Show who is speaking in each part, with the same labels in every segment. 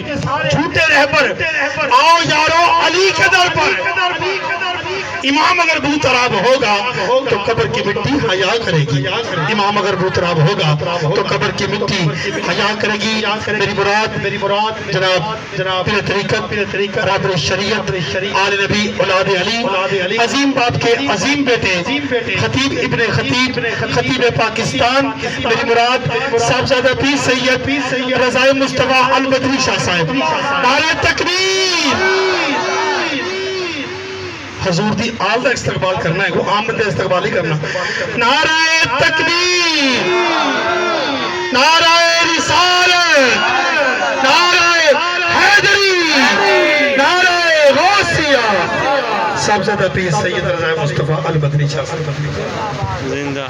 Speaker 1: جھوٹے رہبر آؤ یارو علی کے در پر امام اگر بوتراب ہوگا تو قبر کی مٹی حیا کرے گی امام اگر بوتراب ہوگا تو قبر کی مٹی حیا کرے گی میری مراد جناب پیر طریقت رابر شریعت آل نبی اولاد علی عظیم باپ کے عظیم بیٹے خطیب ابن خطیب پاکستان میری مراد صاحبزادہ پیر سید رضائے مصطفیٰ البدری شاہ صاحب نعرہ تکبیر حضور دی آل دا استقبال کرنا ہے وہ آمد دا استقبال ہی کرنا نعرہ تکبیر نعرہ رسالت نعرہ حیدری نعرہ غوثیہ صاحبزادہ پیر سید رضائے مصطفیٰ البدری شاہ صاحب
Speaker 2: زندہ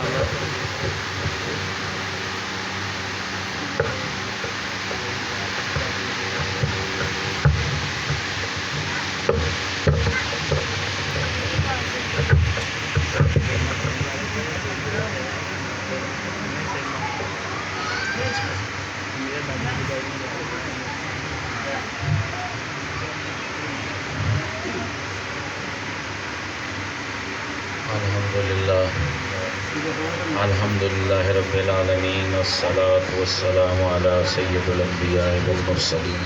Speaker 2: الحمدللہ رب العالمین والصلاة والسلام علی سید الانبیاء والمرسلین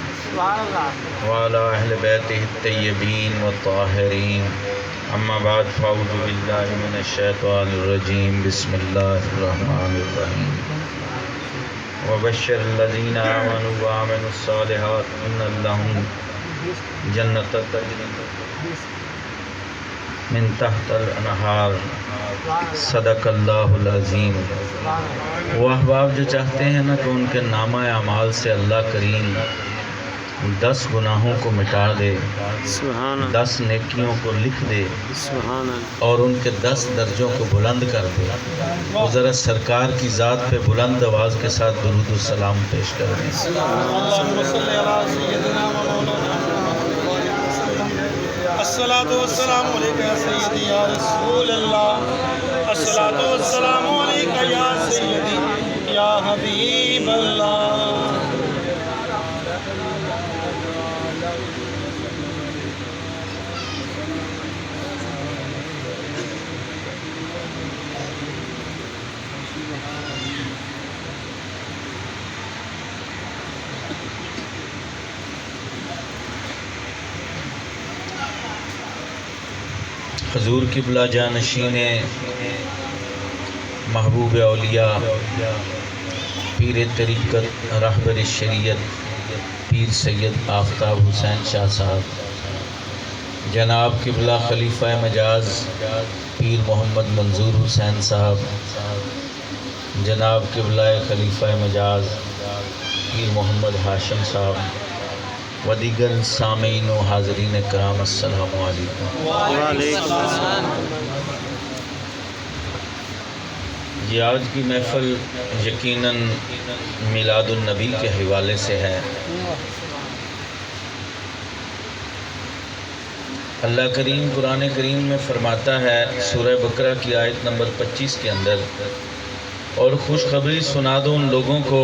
Speaker 2: وعلی اہل بیتہ الطیبین والطاہرین اما بعد فاعوذ باللہ من الشیطان الرجیم بسم اللہ الرحمن الرحیم وبشر الذین آمنوا وعملوا الصالحات ان لهم جنت تجری من تحت الانہار صدق اللہ العظیم۔ وہ احباب جو چاہتے ہیں نا کہ ان کے نامہ اعمال سے اللہ کریم 10 گناہوں کو مٹا دے، 10 نیکیوں کو لکھ دے اور ان کے 10 درجوں کو بلند کر دے، وہ ذرا سرکار کی ذات پہ بلند آواز کے ساتھ درود و سلام پیش کر دیں۔
Speaker 1: الصلاة والسلام علیکہ یا سیدی یا رسول اللہ الصلاة والسلام علیکہ یا سیدی یا حبیب اللہ۔
Speaker 2: حضور قبلہ جانشین محبوب اولیاء پیر طریقت رہبر شریعت پیر سید آفتاب حسین شاہ صاحب، جناب قبلہ خلیفہ مجاز پیر محمد منظور حسین صاحب، جناب قبلہ خلیفہ مجاز پیر محمد ہاشم صاحب و دیگر سامعین و حاضرین کرام، السلام علیکم۔ یہ آج کی محفل یقیناً میلاد النبی کے حوالے سے ہے۔ اللہ کریم قرآن کریم میں فرماتا ہے سورہ بقرہ کی آیت نمبر 25 کے اندر، اور خوشخبری سنا دو ان لوگوں کو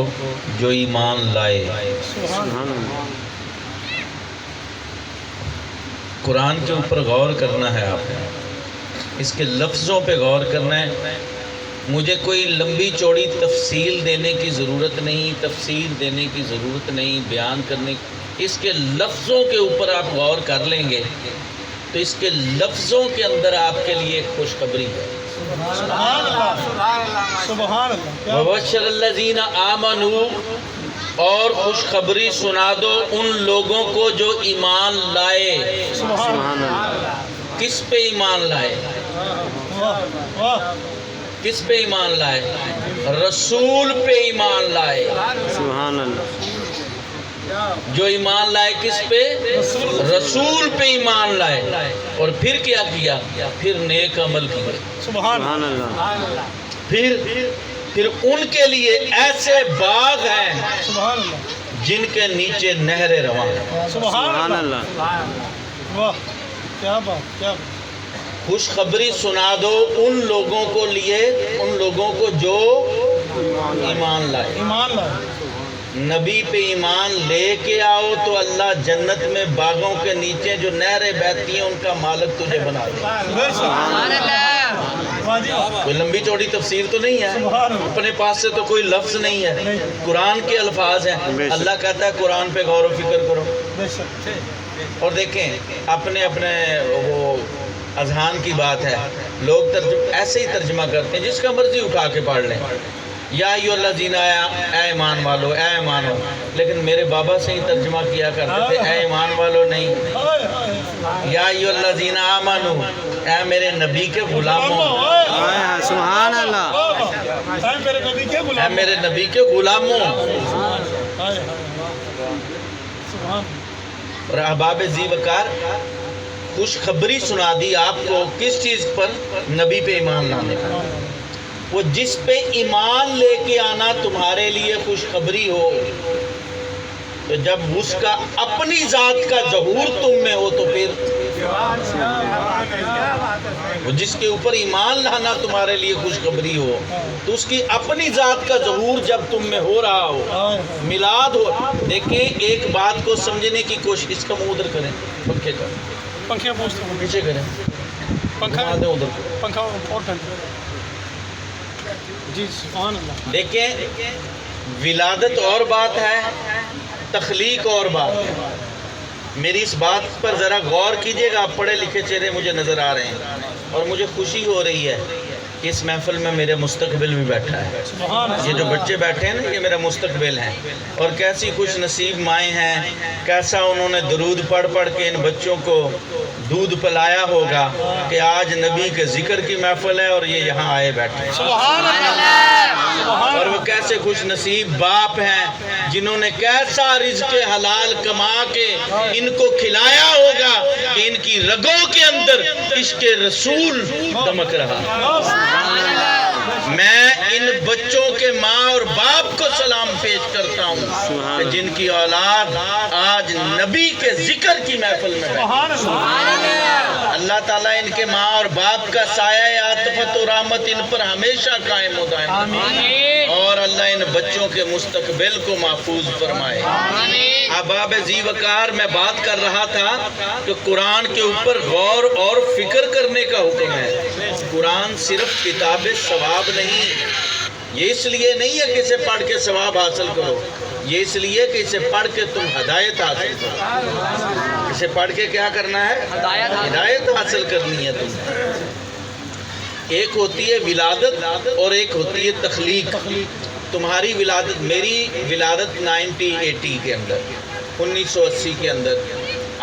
Speaker 2: جو ایمان لائے۔ قرآن کے اوپر غور کرنا ہے، آپ نے اس کے لفظوں پہ غور کرنا ہے۔ مجھے کوئی لمبی چوڑی تفصیل دینے کی ضرورت نہیں، تفسیر دینے کی ضرورت نہیں، بیان کرنے کی، اس کے لفظوں کے اوپر آپ غور کر لیں گے تو اس کے لفظوں کے اندر آپ کے لیے ایک خوشخبری ہے۔
Speaker 1: سبحان اللہ سبحان اللہ۔
Speaker 2: وبشر الذین آمنوا، اور خوشخبری سنا دو ان لوگوں کو جو ایمان لائے۔
Speaker 1: سبحان اللہ۔
Speaker 2: کس پہ ایمان لائے؟ کس پہ ایمان لائے؟ رسول پہ ایمان لائے۔
Speaker 3: سبحان اللہ۔
Speaker 2: جو ایمان لائے کس پہ؟ رسول پہ ایمان لائے، اور پھر کیا کیا؟ پھر نیک عمل کیے۔
Speaker 1: سبحان
Speaker 3: اللہ۔
Speaker 2: پھر ان کے لیے ایسے باغ ہیں
Speaker 1: سبحان اللہ
Speaker 2: جن کے نیچے نہریں رواں ہیں۔
Speaker 1: سبحان اللہ۔ واہ کیا بات کیا بات۔
Speaker 2: خوشخبری سنا دو ان لوگوں کو لیے، ان لوگوں کو جو ایمان لائے۔
Speaker 1: ایمان لائے۔
Speaker 2: نبی پہ ایمان لے کے آؤ تو اللہ جنت میں باغوں کے نیچے جو نہریں بہتی ہیں ان کا مالک تجھے بنا دے. کوئی لمبی چوڑی تفسیر تو نہیں ہے، اپنے پاس سے تو کوئی لفظ نہیں ہے، قرآن کے الفاظ ہیں. اللہ کہتا ہے قرآن پہ غور و فکر کرو. اور دیکھیں اپنے وہ اذہان کی بات ہے، لوگ ایسے ہی ترجمہ کرتے ہیں، جس کا مرضی اٹھا کے پڑھ لیں. یا ایھا الذین اے ایمان والو، اے ایمان والو. لیکن میرے بابا سے ہی ترجمہ کیا کرتے تھے، اے ایمان والو نہیں. یا ایھا الذین آمنو، اے میرے نبی کے غلاموں.
Speaker 3: سبحان اللہ.
Speaker 2: اے میرے نبی کے غلاموں. اور احباب ذی وقار خوشخبری سنا دی آپ کو کس چیز پر؟ نبی پہ ایمان لانے پر. وہ جس پہ ایمان لے کے آنا تمہارے لیے خوشخبری ہو، تو جب اس کا اپنی ذات کا ظہور تم میں ہو تو پھر وہ جس کے اوپر ایمان لانا تمہارے لیے خوشخبری ہو، تو اس کی اپنی ذات کا ظہور جب تم میں ہو رہا ہو، میلاد ہو. دیکھیں ایک بات کو سمجھنے کی کوشش، اس کا منہ ادھر کریں، پنکھے کا پیچھے کریں، پنکھا دیں ادھر کو.
Speaker 4: پنکھا اور جی سبحان اللہ.
Speaker 2: دیکھیں ولادت اور بات ہے، تخلیق اور بات ہے. میری اس بات پر ذرا غور کیجئے گا. آپ پڑھے لکھے چہرے مجھے نظر آ رہے ہیں اور مجھے خوشی ہو رہی ہے کہ اس محفل میں میرے مستقبل بھی بیٹھا ہے. یہ جو بچے بیٹھے ہیں نا، یہ میرا مستقبل ہیں. اور کیسی خوش نصیب مائیں ہیں، کیسا انہوں نے درود پڑھ پڑھ کے ان بچوں کو دودھ پلایا ہوگا کہ آج نبی کے ذکر کی محفل ہے اور یہ یہاں آئے بیٹھے ہیں.
Speaker 4: سبحان اللہ.
Speaker 2: اور وہ کیسے خوش نصیب باپ ہیں جنہوں نے کیسا رزق حلال کما کے ان کو کھلایا ہوگا کہ ان کی رگوں کے اندر عشق رسول دمک رہا. میں ان بچوں کے ماں اور باپ کو سلام پیش کرتا ہوں کہ جن کی اولاد آج نبی کے ذکر کی محفل میں ہے. اللہ تعالیٰ ان کے ماں اور باپ کا سایہ عاطفت و رحمت ان پر ہمیشہ قائم و دائم، اور اللہ ان بچوں کے مستقبل کو محفوظ فرمائے. احباب ذی وقار میں بات کر رہا تھا کہ قرآن کے اوپر غور اور فکر کرنے کا حکم ہے. قرآن صرف کتاب ثواب نہیں. یہ اس لیے نہیں ہے کہ اسے پڑھ کے ثواب حاصل کرو، یہ اس لیے کہ اسے پڑھ کے تم ہدایت حاصل کرو. اسے پڑھ کے کیا کرنا ہے؟ ہدایت حاصل کرنی ہے تم. ایک ہوتی ہے ولادت اور ایک ہوتی ہے تخلیق. تمہاری ولادت، میری ولادت 1980 کے اندر، 1980 کے اندر.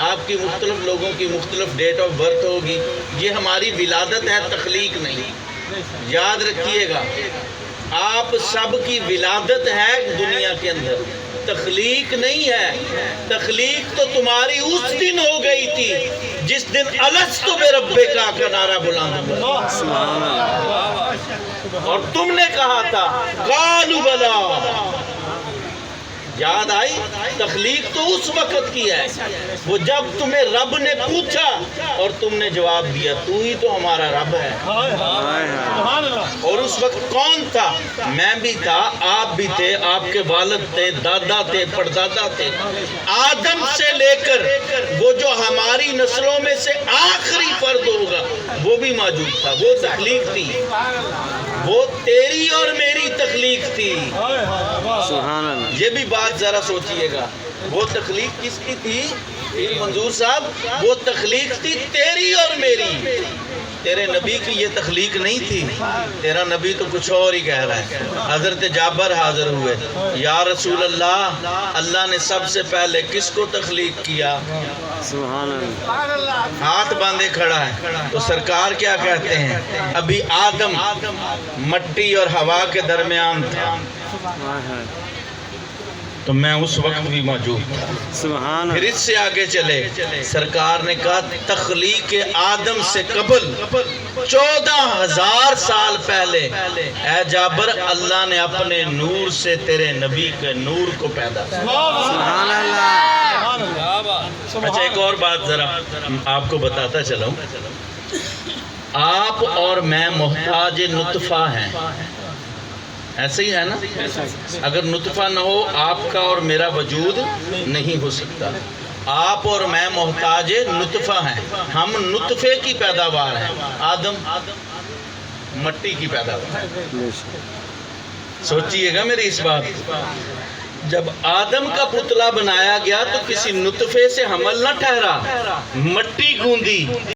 Speaker 2: آپ کی مختلف لوگوں کی مختلف ڈیٹ آف برتھ ہوگی. یہ ہماری ولادت ہے، تخلیق نہیں. یاد رکھیے گا، آپ سب کی ولادت ہے دنیا کے اندر، تخلیق نہیں ہے. تخلیق تو تمہاری اس دن ہو گئی تھی جس دن الستو بربک کا نعرہ بلند ہوا اور تم نے کہا تھا قالوا بلی. یاد آئی؟ تخلیق تو اس وقت کی ہے، وہ جب تمہیں رب نے پوچھا اور تم نے جواب دیا تو ہی تو ہمارا رب ہے. اور اس وقت کون تھا؟ میں بھی تھا، آپ بھی تھے، آپ کے والد تھے، دادا تھے، پردادا تھے. آدم سے لے کر وہ جو ہماری نسلوں میں سے آخری فرد ہوگا وہ بھی موجود تھا. وہ تخلیق تھی، وہ تیری اور میری تخلیق تھی.
Speaker 3: سبحان اللہ.
Speaker 2: یہ بھی بات ذرا سوچئے گا. وہ تخلیق کس کی تھی پیر منظور صاحب؟ وہ تخلیق تھی تیری اور میری. تیرے نبی کی یہ تخلیق نہیں تھی. تیرا نبی تو کچھ اور ہی کہہ رہا ہے. حضرت جابر حاضر ہوئے، یا رسول اللہ، اللہ نے سب سے پہلے کس کو تخلیق کیا؟
Speaker 3: سبحان اللہ.
Speaker 2: ہاتھ باندھے کھڑا ہے. تو سرکار کیا کہتے ہیں؟ ابھی آدم مٹی اور ہوا کے درمیان تھا تو میں اس وقت بھی موجود تھا.
Speaker 3: سبحان
Speaker 2: پھر
Speaker 3: اللہ.
Speaker 2: اس سے آگے چلے، سرکار نے کہا تخلیق آدم سے قبل 14,000 سال پہلے اے جابر اللہ نے اپنے نور سے تیرے نبی کے نور کو پیدا کیا.
Speaker 3: سبحان اللہ.
Speaker 2: اچھا ایک اور بات ذرا آپ کو بتاتا چلوں. آپ اور میں محتاج نطفہ ہیں. ایسے ہی ہے نا؟ اگر نطفہ نہ ہو آپ کا اور میرا وجود نہیں ہو سکتا. آپ اور میں محتاج نطفہ ہیں. ہم نطفے کی پیداوار ہیں. آدم مٹی کی پیداوار. سوچئے گا میری اس بات. جب آدم کا پتلا بنایا گیا تو کسی نطفے سے حمل نہ ٹھہرا, مٹی گوندی.